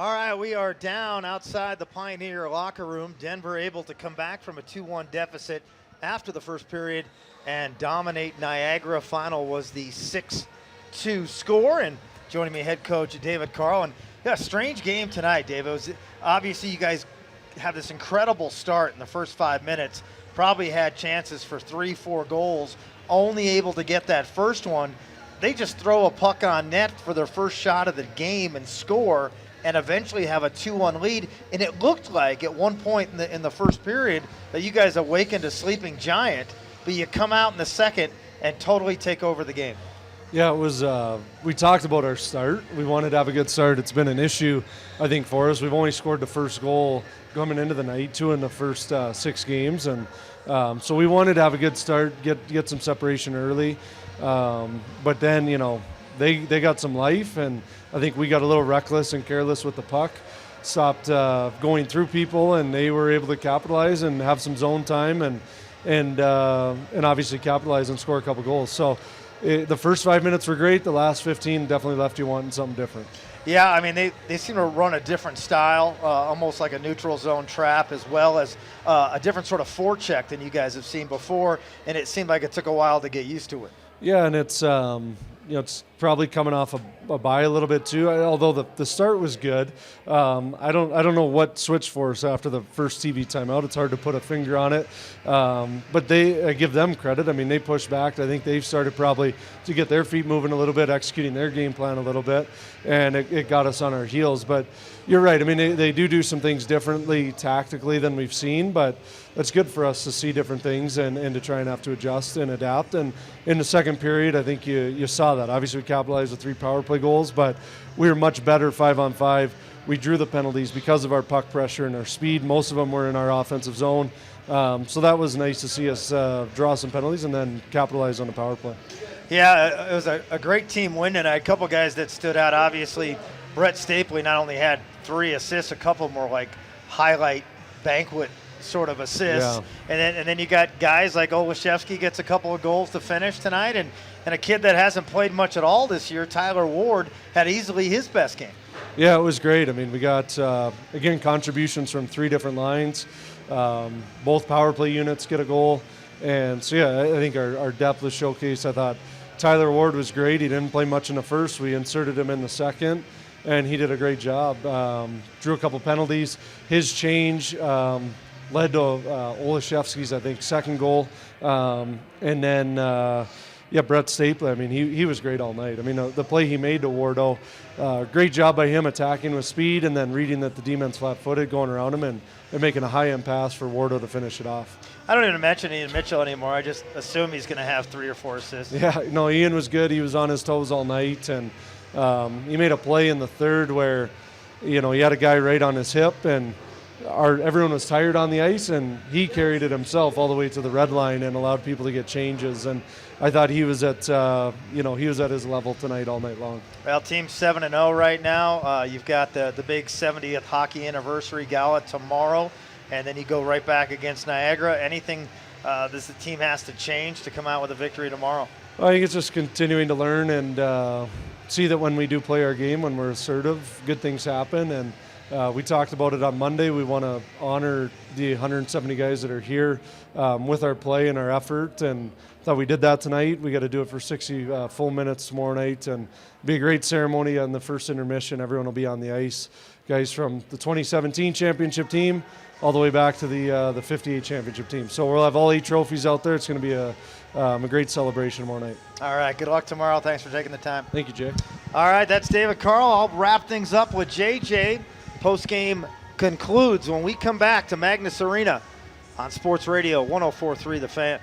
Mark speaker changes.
Speaker 1: All right, we are down outside the Pioneer locker room. Denver able to come back from a 2-1 deficit after the first period and dominate Niagara. Final was the 6-2 score. And joining me, head coach David Carl. And yeah, strange game tonight, Dave. It was, obviously, you guys have this incredible start in the first 5 minutes. Probably had chances for 3-4 goals. Only able to get that first one. They just throw a puck on net for their first shot of the game and score, and eventually have a 2-1 lead. And it looked like at one point in the first period that you guys awakened a sleeping giant, but you come out in the second and totally take over the game.
Speaker 2: Yeah, it was, we talked about our start. We wanted to have a good start. It's been an issue, I think, for us. We've only scored the first goal coming into the night, 2 in the first 6 games. And so we wanted to have a good start, get some separation early. But then, you know, they got some life, and I think we got a little reckless and careless with the puck, stopped going through people, and they were able to capitalize and have some zone time and obviously capitalize and score a couple goals. So the first 5 minutes were great. The last 15 definitely left you wanting something different.
Speaker 1: Yeah, I mean, they seem to run a different style, almost like a neutral zone trap, as well as a different sort of forecheck than you guys have seen before, and it seemed like it took a while to get used to it.
Speaker 2: Yeah, and it's you know, it's probably coming off a bye a little bit too. Although the start was good, I don't know what switched for us after the first TV timeout. It's hard to put a finger on it, but I give them credit. I mean, they pushed back. I think they've started probably to get their feet moving a little bit, executing their game plan a little bit, and it got us on our heels. But you're right. I mean, they do some things differently tactically than we've seen, but it's good for us to see different things and to try and have to adjust and adapt. And in the second period, I think you saw that. Obviously, we capitalized with 3 power play goals, but we were much better 5-on-5. We drew the penalties because of our puck pressure and our speed. Most of them were in our offensive zone. So that was nice to see us draw some penalties and then capitalize on the power play.
Speaker 1: Yeah, it was a great team win tonight. A couple guys that stood out. Obviously, Brett Stapley not only had 3 assists, a couple more like highlight banquet sort of assists. Yeah. And then you got guys like Olszewski gets a couple of goals to finish tonight, and a kid that hasn't played much at all this year, Tyler Ward, had easily his best game.
Speaker 2: Yeah, it was great. I mean, we got, again, contributions from 3 different lines. Both power play units get a goal. And so, yeah, I think our depth was showcased. I thought Tyler Ward was great. He didn't play much in the first. We inserted him in the second, and he did a great job. Drew a couple penalties. His change led to Olszewski's, I think, second goal. And then, Brett Stapley, I mean, he was great all night. I mean, the play he made to Wardo, great job by him attacking with speed and then reading that the D-man's flat-footed, going around him and making a high-end pass for Wardo to finish it off.
Speaker 1: I don't even mention Ian Mitchell anymore. I just assume he's going to have 3 or 4 assists.
Speaker 2: Yeah, no, Ian was good. He was on his toes all night, and he made a play in the third where, you know, he had a guy right on his hip, and everyone was tired on the ice, and he carried it himself all the way to the red line and allowed people to get changes. And I thought he was at, he was at his level tonight all night long.
Speaker 1: Well, team's 7-0 right now. You've got the big 70th hockey anniversary gala tomorrow, and then you go right back against Niagara. Anything the team has to change to come out with a victory tomorrow?
Speaker 2: Well, I think it's just continuing to learn and see that when we do play our game, when we're assertive, good things happen. And we talked about it on Monday. We want to honor the 170 guys that are here with our play and our effort, and thought we did that tonight. We got to do it for 60 full minutes tomorrow night, and be a great ceremony on the first intermission. Everyone will be on the ice. Guys from the 2017 championship team all the way back to the 58 championship team. So we'll have all 8 trophies out there. It's going to be a great celebration tomorrow night.
Speaker 1: All right, good luck tomorrow. Thanks for taking the time.
Speaker 2: Thank you, Jay.
Speaker 1: All right, that's David Carl. I'll wrap things up with JJ. Postgame concludes when we come back to Magnus Arena on Sports Radio 104.3 The Fan.